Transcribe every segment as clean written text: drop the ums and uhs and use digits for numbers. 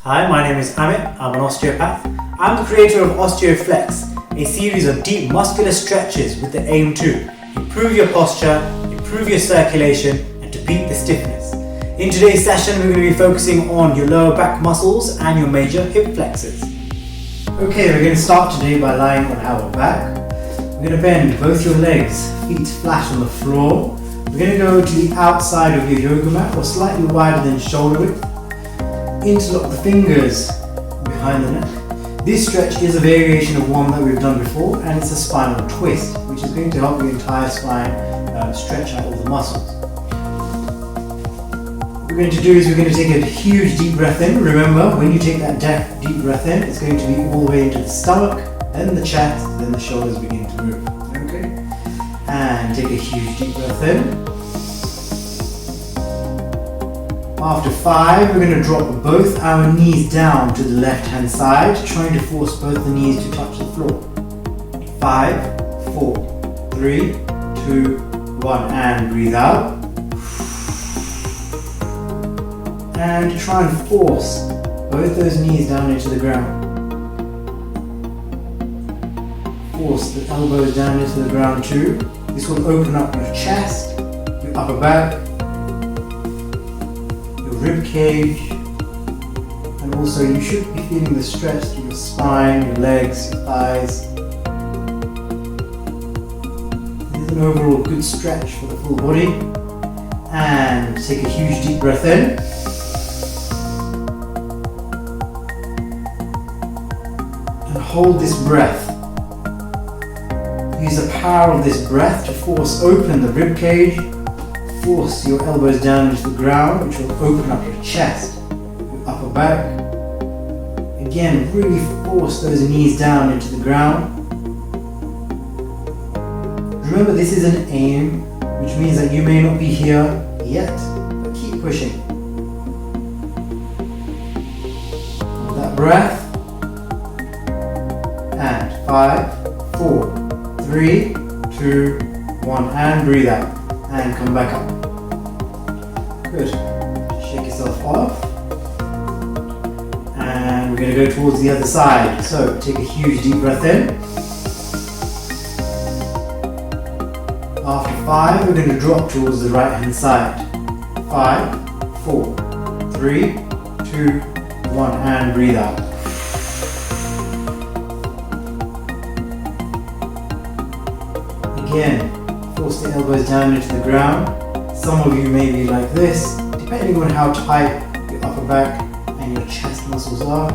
Hi, my name is Amit. I'm an osteopath. I'm the creator of Osteoflex, a series of deep muscular stretches with the aim to improve your posture, improve your circulation, and to beat the stiffness. In today's session, we're going to be focusing on your lower back muscles and your major hip flexors. Okay, we're going to start today by lying on our back. We're going to bend both your legs, feet flat on the floor. We're going to go to the outside of your yoga mat or slightly wider than shoulder width. Interlock the fingers behind the neck. This stretch is a variation of one that we've done before, and it's a spinal twist, which is going to help your entire spine stretch out all the muscles. What we're going to do is we're going to take a huge deep breath in. Remember, when you take that deep breath in, it's going to be all the way into the stomach, then the chest, then the shoulders begin to move. Okay? And take a huge deep breath in. After 5, we're going to drop both our knees down to the left hand side, trying to force both the knees to touch the floor. 5, 4, 3, 2, 1, and breathe out. And try and force both those knees down into the ground. Force the elbows down into the ground too. This will open up your chest, your upper back, rib cage, and also you should be feeling the stretch through your spine, your legs, your thighs. This is an overall good stretch for the full body. And take a huge deep breath in. And hold this breath. Use the power of this breath to force open the rib cage. Force your elbows down into the ground, which will open up your chest, your upper back. Again, really force those knees down into the ground. Remember, this is an aim, which means that you may not be here yet, but keep pushing. Hold that breath. And 5, 4, 3, 2, 1, and breathe out. And come back up. Good. Shake yourself off. And we're going to go towards the other side. So take a huge deep breath in. After 5, we're going to drop towards the right hand side. 5, 4, 3, 2, 1, and breathe out. Again, force the elbows down into the ground. Some of you may be like this, depending on how tight your upper back and your chest muscles are.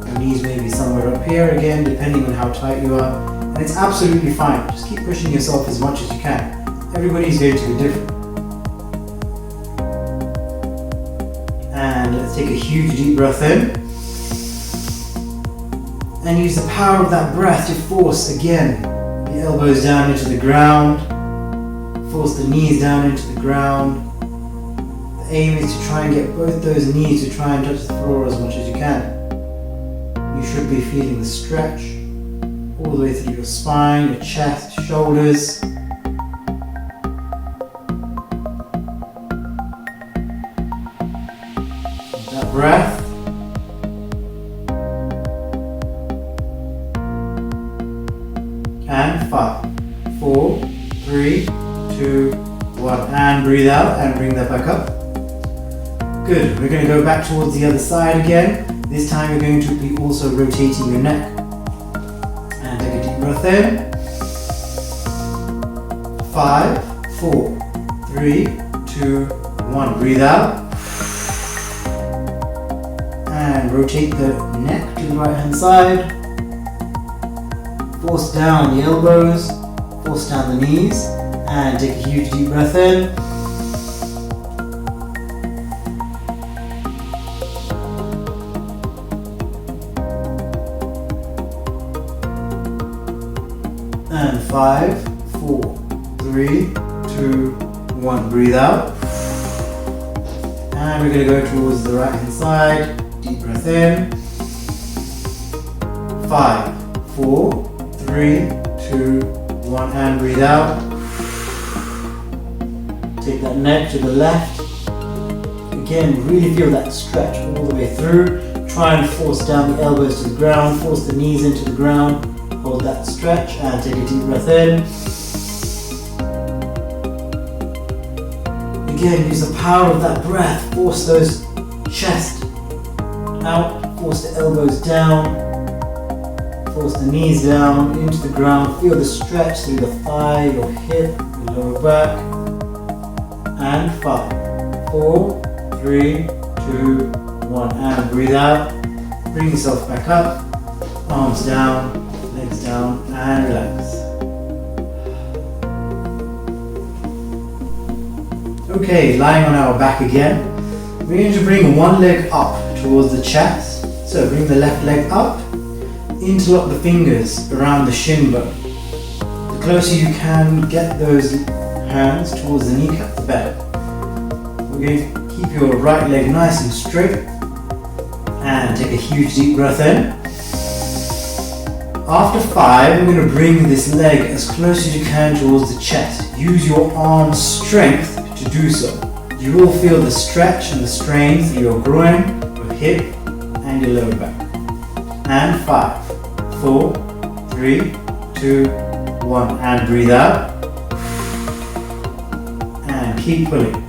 Your knees may be somewhere up here again, depending on how tight you are. And it's absolutely fine. Just keep pushing yourself as much as you can. Everybody's going to be different. And let's take a huge deep breath in. And use the power of that breath to force again the elbows down into the ground. Force the knees down into the ground. The aim is to try and get both those knees to try and touch the floor as much as you can. You should be feeling the stretch all the way through your spine, your chest, shoulders. That breath. And 5, 4, 3, 2, 1, and breathe out and bring that back up. Good. We're going to go back towards the other side again. This time we're going to be also rotating your neck. And take a deep breath in. 5, 4, 3, 2, 1. Breathe out. And rotate the neck to the right hand side. Force down the elbows. Force down the knees. And take a huge deep breath in. And 5, 4, 3, 2, 1. Breathe out. And we're going to go towards the right hand side. Deep breath in. 5, 4, 3, 2, 1. And breathe out. Take that neck to the left. Again, really feel that stretch all the way through. Try and force down the elbows to the ground, force the knees into the ground. Hold that stretch and take a deep breath in. Again, use the power of that breath. Force those chest out, force the elbows down, force the knees down into the ground. Feel the stretch through the thigh, your hip, your lower back. And 5, 4, 3, 2, 1. And breathe out. Bring yourself back up. Arms down, legs down, and relax. Okay, lying on our back again. We're going to bring one leg up towards the chest. So bring the left leg up. Interlock the fingers around the shin bone. The closer you can get those hands towards the kneecap, the better. We're going to keep your right leg nice and straight. And take a huge deep breath in. After 5, we're going to bring this leg as close as you can towards the chest. Use your arm strength to do so. You will feel the stretch and the strain through your groin, your hip, and your lower back. And 5, 4, 3, 2, 1. And breathe out. And keep pulling.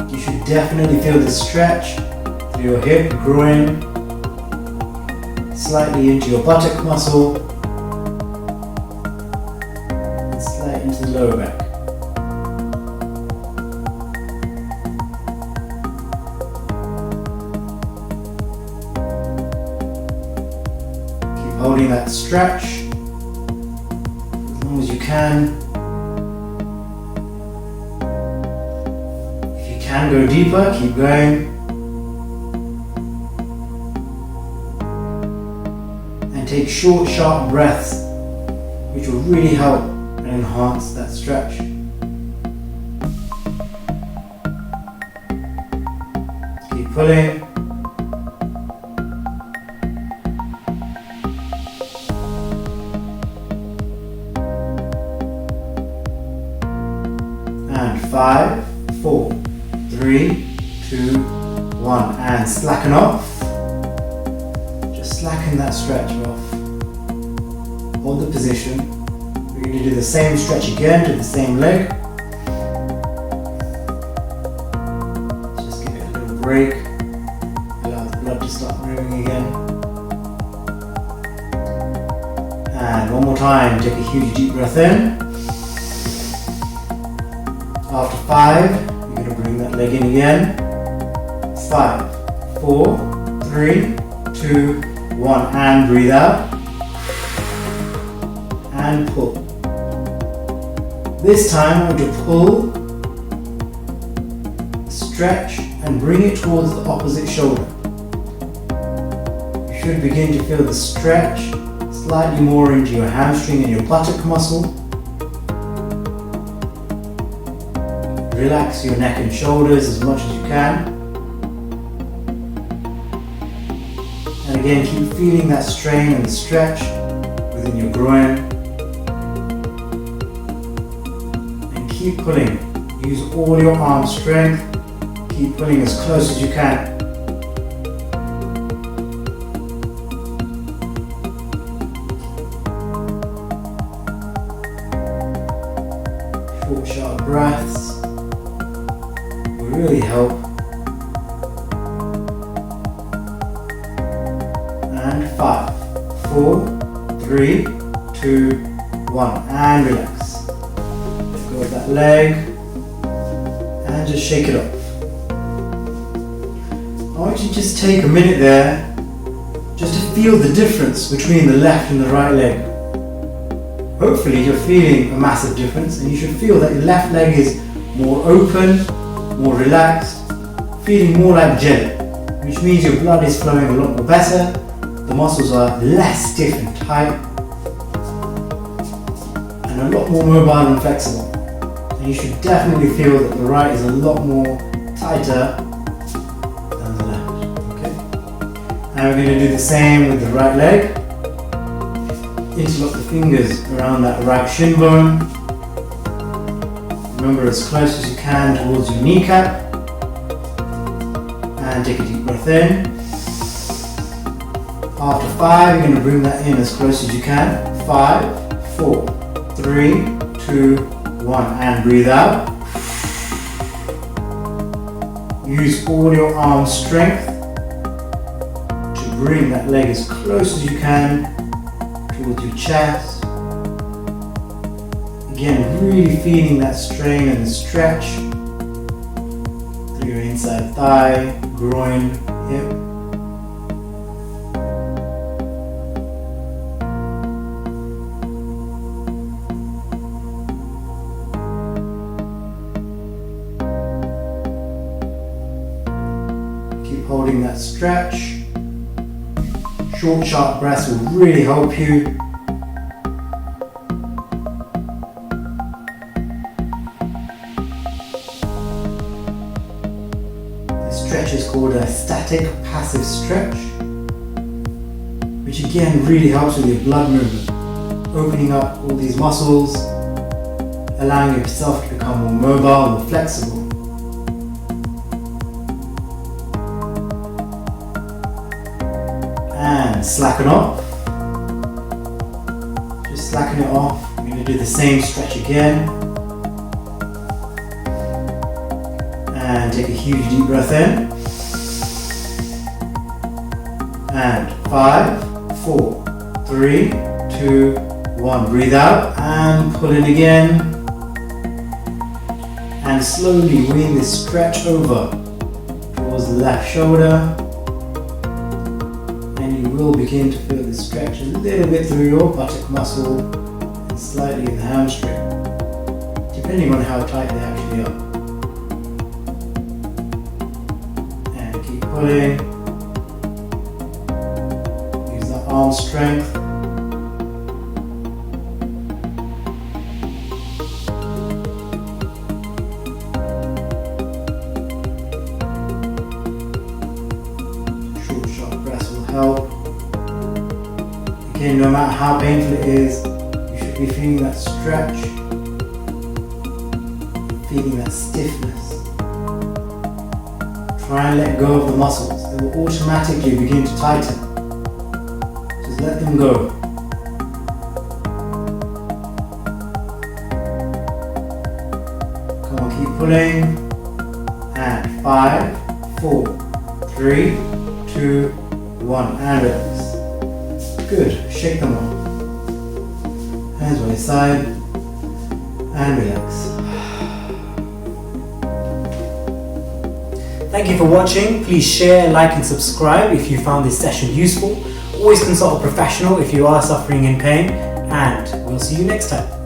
You should definitely feel the stretch through your hip, groin, slightly into your buttock muscle, and slightly into the lower back. Keep holding that stretch as long as you can. If you can go deeper, keep going. Take short, sharp breaths, which will really help and enhance that stretch. Keep pulling. And 5, 4, 3, 2, 1. And slacken off. Just slacken that stretch off. Hold the position. We're going to do the same stretch again to the same leg. Just give it a little break. Allow the blood to start moving again. And one more time, take a huge deep breath in. After 5, you're going to bring that leg in again. 5, 4, 3, 2, 1. And breathe out. And pull. This time I want to pull, stretch, and bring it towards the opposite shoulder. You should begin to feel the stretch slightly more into your hamstring and your buttock muscle. Relax your neck and shoulders as much as you can. And again, keep feeling that strain and the stretch within your groin. Keep pulling. Use all your arm strength. Keep pulling as close as you can. Short, sharp breaths will really help. And 5, 4, 3, 2, 1. And relax. That leg and just shake it off. I want you to just take a minute there just to feel the difference between the left and the right leg. Hopefully you're feeling a massive difference, and you should feel that your left leg is more open, more relaxed, feeling more like jelly, which means your blood is flowing a lot more better, the muscles are less stiff and tight, and a lot more mobile and flexible. You should definitely feel that the right is a lot more tighter than the left. Okay? And we're going to do the same with the right leg. Interlock the fingers around that right shin bone. Remember, as close as you can towards your kneecap. And take a deep breath in. After 5, you're going to bring that in as close as you can. 5, 4, 3, 2, 1. And breathe out. Use all your arm strength to bring that leg as close as you can towards your chest. Again, really feeling that strain and the stretch through your inside thigh, groin, hip. Keep holding that stretch. Short, sharp breaths will really help you. This stretch is called a static passive stretch, which again really helps with your blood movement, opening up all these muscles, allowing yourself to become more mobile, more flexible. And slacken off. Just slacken it off. We're going to do the same stretch again. And take a huge deep breath in. And 5, 4, 3, 2, 1. Breathe out and pull in again. And slowly wing this stretch over towards the left shoulder. You will begin to feel this stretch a little bit through your buttock muscle and slightly in the hamstring, depending on how tight they actually are. And keep pulling. Use the arm strength. Short, sharp breaths will help. Again, no matter how painful it is, you should be feeling that stretch, feeling that stiffness. Try and let go of the muscles. They will automatically begin to tighten. Just let them go. Come on, keep pulling. And 5, 4, 3, 2, 1. And release. Good. Shake them off. Hands by your side and relax. Thank you for watching. Please share, like and subscribe if you found this session useful. Always consult a professional if you are suffering in pain, and we'll see you next time.